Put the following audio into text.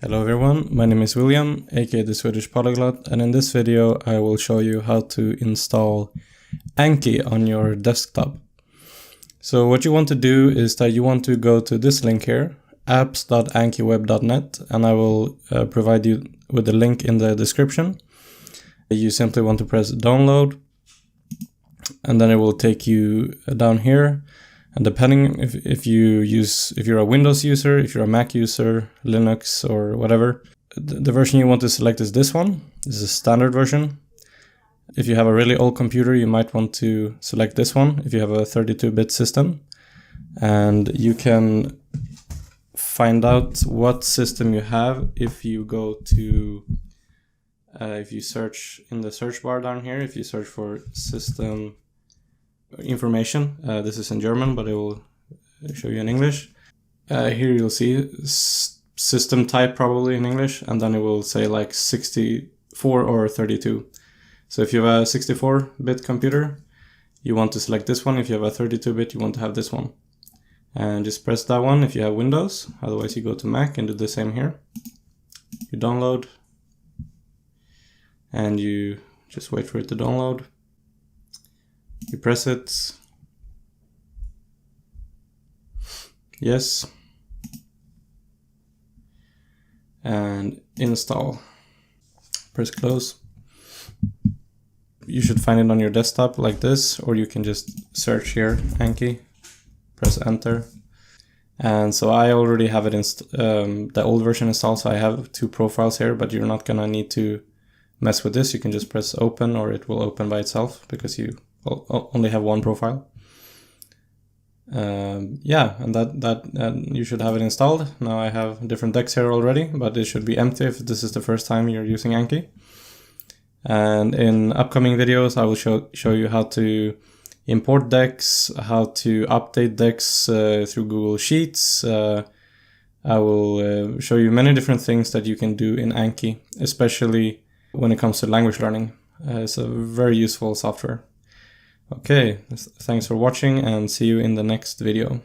Hello everyone, my name is William, aka the Swedish Polyglot, and in this video I will show you how to install Anki on your desktop. So what you want to do is that you want to go to this link here, apps.ankiweb.net, and I will provide you with the link in the description. You simply want to press download, and then it will take you down here. And depending if you're a Windows user, if you're a Mac user, Linux or whatever, the version you want to select is this one. This is a standard version. If you have a really old computer, you might want to select this one if you have a 32-bit system. And you can find out what system you have if you go to, if you search in the search bar down here, if you search for system information. This is in German, but I will show you in English. Here you'll see system type probably in English, and then it will say like 64 or 32. So if you have a 64-bit computer, you want to select this one. If you have a 32-bit, you want to have this one. And just press that one if you have Windows. Otherwise you go to Mac and do the same here. You download, and you just wait for it to download. You press it, yes, and install. Press close. You should find it on your desktop like this, or you can just search here, Anki, press enter. And so I already have it the old version installed, so I have two profiles here, but you're not gonna need to mess with this. You can just press open, or it will open by itself because you only have one profile. Yeah, and that you should have it installed. Now I have different decks here already, but it should be empty if this is the first time you're using Anki. And in upcoming videos, I will show you how to import decks, how to update decks through Google Sheets. I will show you many different things that you can do in Anki, especially when it comes to language learning. It's a very useful software. Okay, thanks for watching and see you in the next video.